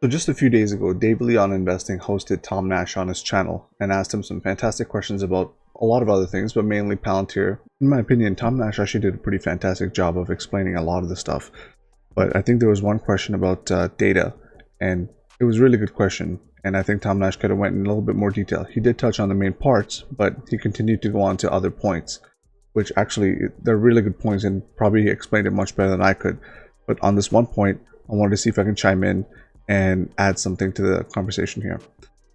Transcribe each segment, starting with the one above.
So just a few days ago, Dave Lee on Investing hosted Tom Nash on his channel and asked him some fantastic questions about a lot of other things, but mainly Palantir. In my opinion, Tom Nash actually did a pretty fantastic job of explaining a lot of the stuff. But I think there was one question about data, and it was a really good question. And I think Tom Nash could have went in a little bit more detail. He did touch on the main parts, but he continued to go on to other points, which actually, they're really good points and probably explained it much better than I could. But on this one point, I wanted to see if I can chime in and add something to the conversation here.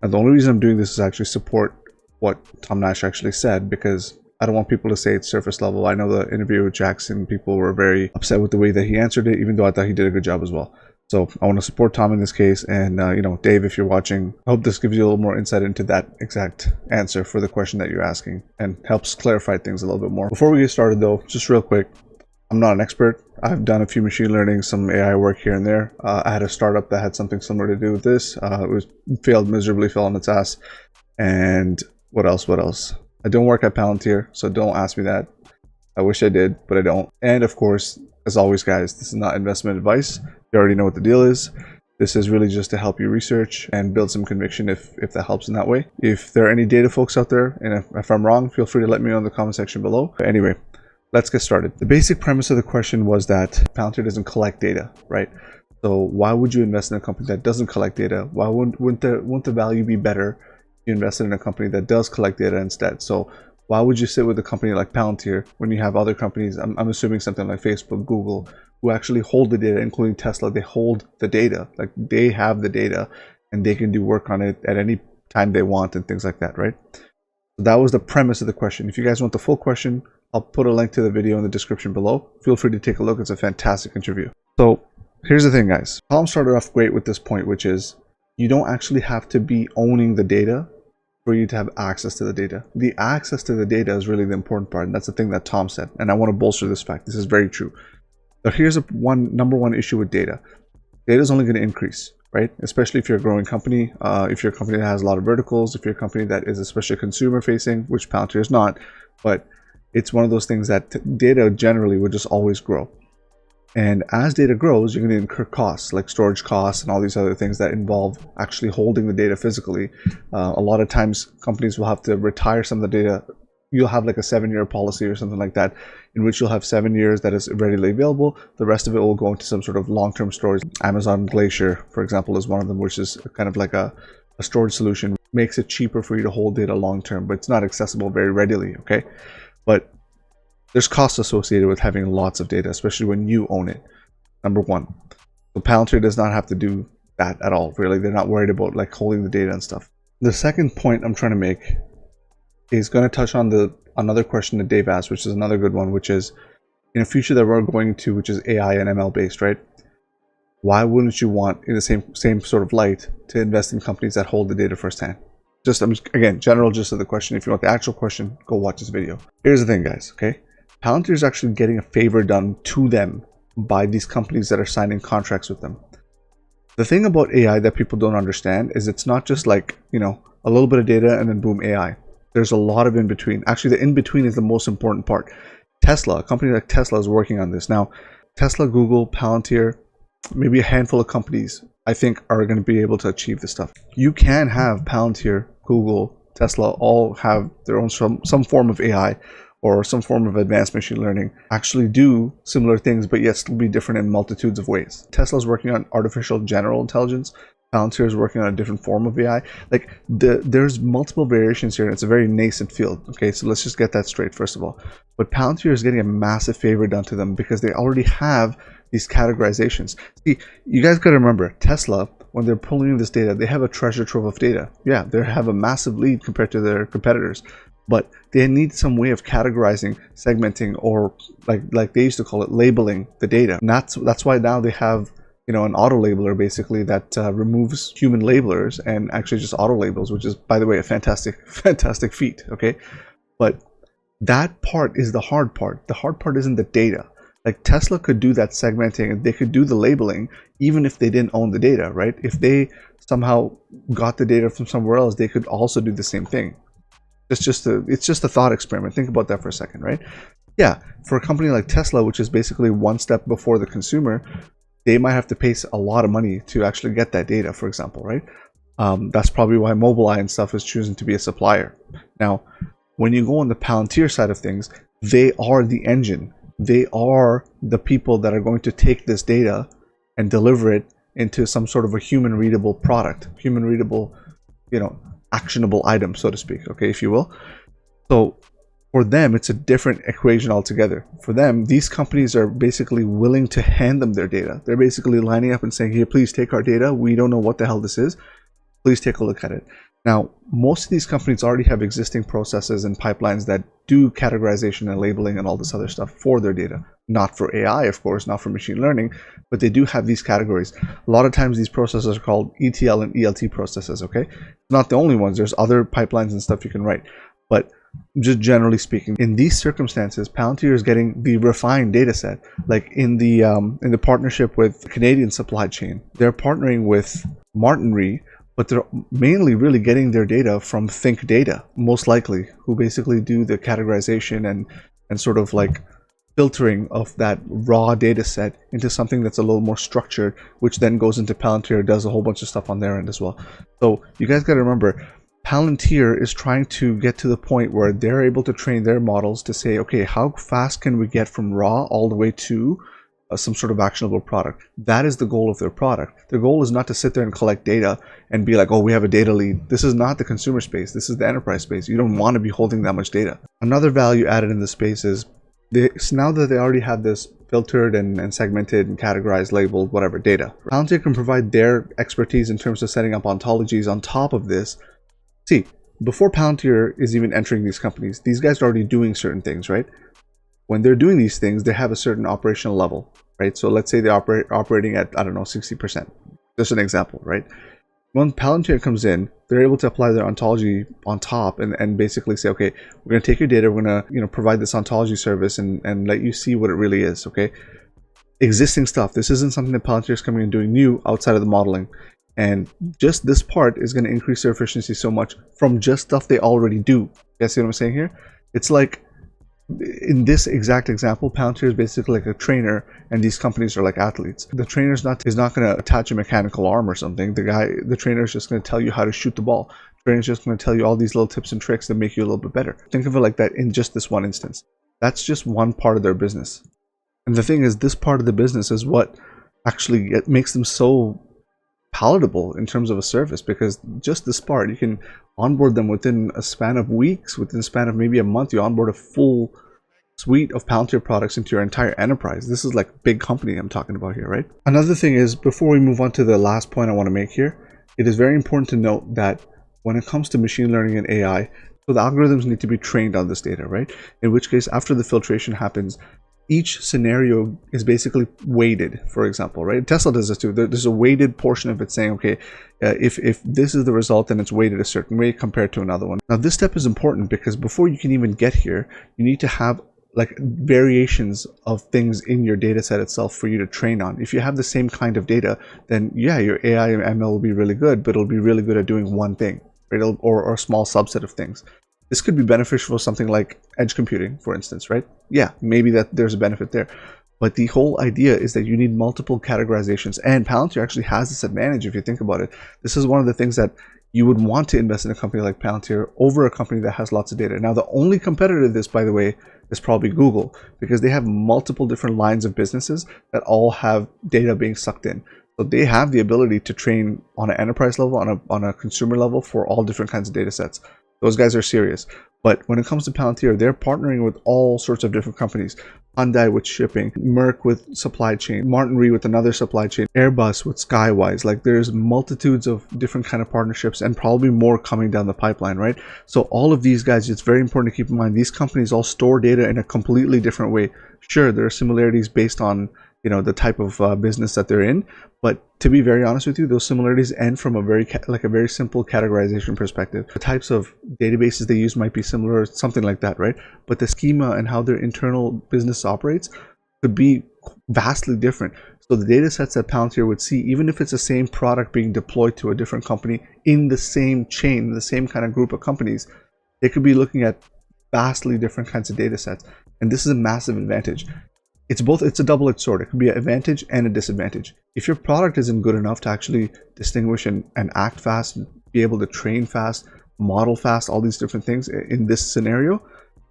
And the only reason I'm doing this is actually support what Tom Nash actually said, because I don't want people to say it's surface level. I know the interview with Jackson, people were very upset with the way that he answered it, even though I thought he did a good job as well. So I want to support Tom in this case. And, Dave, if you're watching, I hope this gives you a little more insight into that exact answer for the question that you're asking and helps clarify things a little bit more. Before we get started though, just real quick, I'm not an expert. I've done a few machine learning, some AI work here and there. I had a startup that had something similar to do with this. It failed miserably, fell on its ass. And what else? I don't work at Palantir, so don't ask me that. I wish I did, but I don't. And of course, as always, guys, this is not investment advice. You already know what the deal is. This is really just to help you research and build some conviction if that helps in that way. If there are any data folks out there, and if I'm wrong, feel free to let me know in the comment section below. But anyway, let's get started. The basic premise of the question was that Palantir doesn't collect data, right? So why would you invest in a company that doesn't collect data? Why wouldn't the value be better if you invested in a company that does collect data instead? So why would you sit with a company like Palantir when you have other companies, I'm assuming something like Facebook, Google, who actually hold the data, including Tesla? They hold the data, like they have the data and they can do work on it at any time they want and things like that, right? So that was the premise of the question. If you guys want the full question, I'll put a link to the video in the description below. Feel free to take a look. It's a fantastic interview. So here's the thing, guys. Tom started off great with this point, which is you don't actually have to be owning the data for you to have access to the data. The access to the data is really the important part, and that's the thing that Tom said. And I want to bolster this fact. This is very true. So here's number one issue with data. Data is only going to increase, right? Especially if you're a growing company, if you're a company that has a lot of verticals, if you're a company that is especially consumer facing, which Palantir is not, but it's one of those things that data generally would just always grow. And as data grows, you're going to incur costs like storage costs and all these other things that involve actually holding the data physically. A lot of times companies will have to retire some of the data. You'll have like a 7-year policy or something like that, in which you'll have 7 years that is readily available. The rest of it will go into some sort of long-term storage. Amazon Glacier, for example, is one of them, which is kind of like a storage solution. Makes it cheaper for you to hold data long-term, but it's not accessible very readily, okay? But there's costs associated with having lots of data, especially when you own it, number one. So Palantir does not have to do that at all, really. They're not worried about like holding the data and stuff. The second point I'm trying to make is going to touch on another question that Dave asked, which is another good one, which is in a future that we're going to, which is AI and ML based, right? Why wouldn't you want, in the same sort of light, to invest in companies that hold the data firsthand? Again, general gist of the question. If you want the actual question, go watch this video. Here's the thing, guys, okay? Palantir is actually getting a favor done to them by these companies that are signing contracts with them. The thing about AI that people don't understand is it's not just like, a little bit of data and then boom, AI. There's a lot of in between. Actually, the in between is the most important part. Tesla, a company like Tesla is working on this. Now, Tesla, Google, Palantir, maybe a handful of companies, I think, are going to be able to achieve this stuff. You can have Palantir, Google, Tesla all have their own some form of AI or some form of advanced machine learning, actually do similar things, but yet still be different in multitudes of ways. Tesla's working on artificial general intelligence. Palantir is working on a different form of AI. Like there's multiple variations here, and it's a very nascent field. Okay, so let's just get that straight first of all. But Palantir is getting a massive favor done to them because they already have these categorizations. See, you guys got to remember, Tesla, when they're pulling in this data, they have a treasure trove of data. Yeah, they have a massive lead compared to their competitors, but they need some way of categorizing, segmenting, or like they used to call it, labeling the data. And that's why now they have an auto labeler basically that removes human labelers and actually just auto labels, which is, by the way, a fantastic feat. Okay, but that part is the hard part. The hard part isn't the data. Like Tesla could do that segmenting and they could do the labeling even if they didn't own the data, right? If they somehow got the data from somewhere else, they could also do the same thing. It's just a thought experiment. Think about that for a second, right? Yeah, for a company like Tesla, which is basically one step before the consumer, they might have to pay a lot of money to actually get that data, for example, right? That's probably why Mobileye and stuff is choosing to be a supplier. Now, when you go on the Palantir side of things, they are the engine. They are the people that are going to take this data and deliver it into some sort of a human readable product, human readable, actionable item, so to speak, okay, if you will. So for them, it's a different equation altogether. For them, these companies are basically willing to hand them their data. They're basically lining up and saying, here, please take our data. We don't know what the hell this is. Please take a look at it. Now, most of these companies already have existing processes and pipelines that do categorization and labeling and all this other stuff for their data. Not for AI, of course, not for machine learning, but they do have these categories. A lot of times these processes are called ETL and ELT processes, okay? Not the only ones. There's other pipelines and stuff you can write. But just generally speaking, in these circumstances, Palantir is getting the refined data set. Like in the partnership with Canadian supply chain, they're partnering with Martin Re, but they're mainly really getting their data from Think Data, most likely, who basically do the categorization and sort of like filtering of that raw data set into something that's a little more structured, which then goes into Palantir, does a whole bunch of stuff on their end as well. So you guys got to remember, Palantir is trying to get to the point where they're able to train their models to say, okay, how fast can we get from raw all the way to some sort of actionable product? That is the goal of their product. Their goal is not to sit there and collect data and be like, oh, we have a data lead. This is not the consumer space. This is the enterprise space. You don't want to be holding that much data. Another value added in the space is now that they already have this filtered and segmented and categorized, labeled, whatever data, Palantir can provide their expertise in terms of setting up ontologies on top of this. See, before Palantir is even entering these companies, these guys are already doing certain things, right? When they're doing these things, they have a certain operational level, right? So let's say they're operating at, I don't know, 60%. Just an example, right? When Palantir comes in, they're able to apply their ontology on top and basically say, okay, we're going to take your data, we're going to provide this ontology service and let you see what it really is, okay? Existing stuff. This isn't something that Palantir is coming and doing new outside of the modeling. And just this part is going to increase their efficiency so much from just stuff they already do. You guys see what I'm saying here? It's like, in this exact example, Palantir is basically like a trainer and these companies are like athletes. The trainer is not going to attach a mechanical arm or something. The trainer is just going to tell you how to shoot the ball. The trainer is just going to tell you all these little tips and tricks that make you a little bit better. Think of it like that in just this one instance. That's just one part of their business. And the thing is, this part of the business is what actually makes them so palatable in terms of a service, because just this part, you can onboard them within a span of weeks, within a span of maybe a month. You onboard a full suite of Palantir products into your entire enterprise. This is like big company I'm talking about here, right? Another thing is, before we move on to the last point I want to make here, it is very important to note that when it comes to machine learning and AI, so the algorithms need to be trained on this data, right? In which case, after the filtration happens, each scenario is basically weighted, for example, right? Tesla does this too. There's a weighted portion of it saying, okay, if this is the result, then it's weighted a certain way compared to another one. Now, this step is important because before you can even get here, you need to have like variations of things in your data set itself for you to train on. If you have the same kind of data, then yeah, your AI and ML will be really good, but it'll be really good at doing one thing, right? Or a small subset of things. This could be beneficial for something like edge computing, for instance, right? Yeah, maybe that there's a benefit there. But the whole idea is that you need multiple categorizations, and Palantir actually has this advantage if you think about it. This is one of the things that you would want to invest in a company like Palantir over a company that has lots of data. Now, the only competitor to this, by the way, is probably Google, because they have multiple different lines of businesses that all have data being sucked in. So they have the ability to train on an enterprise level, on a consumer level for all different kinds of data sets. Those guys are serious. But when it comes to Palantir, they're partnering with all sorts of different companies. Hyundai with shipping, Merck with supply chain, Martin Re with another supply chain, Airbus with Skywise. Like, there's multitudes of different kind of partnerships and probably more coming down the pipeline, right? So all of these guys, it's very important to keep in mind, these companies all store data in a completely different way. Sure, there are similarities based on the type of business that they're in, but to be very honest with you, those similarities end from a very simple categorization perspective. The types of databases they use might be similar, or something like that, right? But the schema and how their internal business operates could be vastly different. So the data sets that Palantir would see, even if it's the same product being deployed to a different company in the same chain, the same kind of group of companies, they could be looking at vastly different kinds of data sets. And this is a massive advantage. it's both, it's a double-edged sword. It could be an advantage and a disadvantage. If your product isn't good enough to actually distinguish and act fast, be able to train fast, model fast, all these different things in this scenario,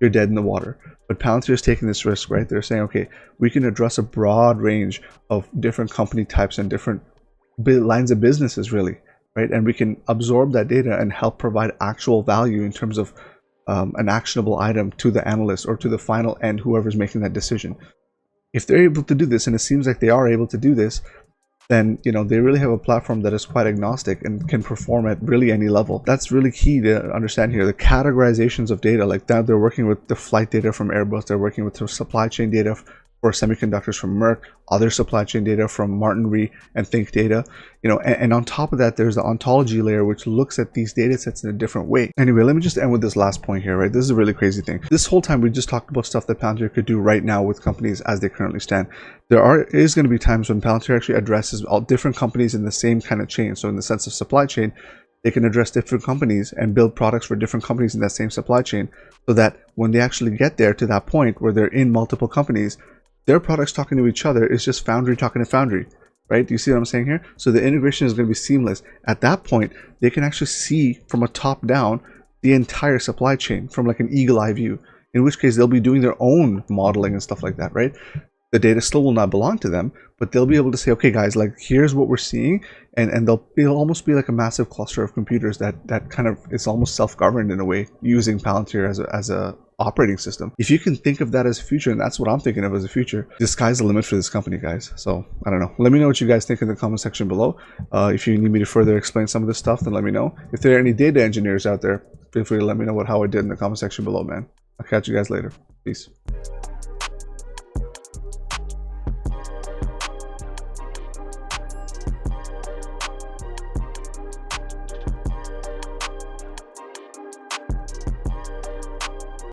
you're dead in the water. But Palantir is taking this risk, right? They're saying, okay, we can address a broad range of different company types and different lines of businesses, really, right? And we can absorb that data and help provide actual value in terms of an actionable item to the analyst or to the final end, whoever's making that decision. If they're able to do this, and it seems like they are able to do this, then they really have a platform that is quite agnostic and can perform at really any level. That's really key to understand here. The categorizations of data, like that, they're working with the flight data from Airbus, they're working with the supply chain data for semiconductors from Merck, other supply chain data from Martin Re and Think Data, and on top of that, there's the ontology layer, which looks at these data sets in a different way. Anyway, let me just end with this last point here, right? This is a really crazy thing. This whole time we just talked about stuff that Palantir could do right now with companies as they currently stand. There is going to be times when Palantir actually addresses all different companies in the same kind of chain. So in the sense of supply chain, they can address different companies and build products for different companies in that same supply chain, so that when they actually get there to that point where they're in multiple companies, their products talking to each other is just Foundry talking to Foundry, right? Do you see what I'm saying here? So the integration is going to be seamless. At that point, they can actually see from a top down the entire supply chain from like an eagle eye view, in which case they'll be doing their own modeling and stuff like that, right? The data still will not belong to them, but they'll be able to say, okay guys, like here's what we're seeing, and it'll almost be like a massive cluster of computers that kind of is almost self-governed in a way, using Palantir as a operating system. If you can think of that as a future, and that's what I'm thinking of as a future, the sky's the limit for this company, guys. So I don't know, let me know what you guys think in the comment section below. If you need me to further explain some of this stuff, then let me know. If there are any data engineers out there, feel free to let me know how I did in the comment section below, man. I'll catch you guys later. Peace.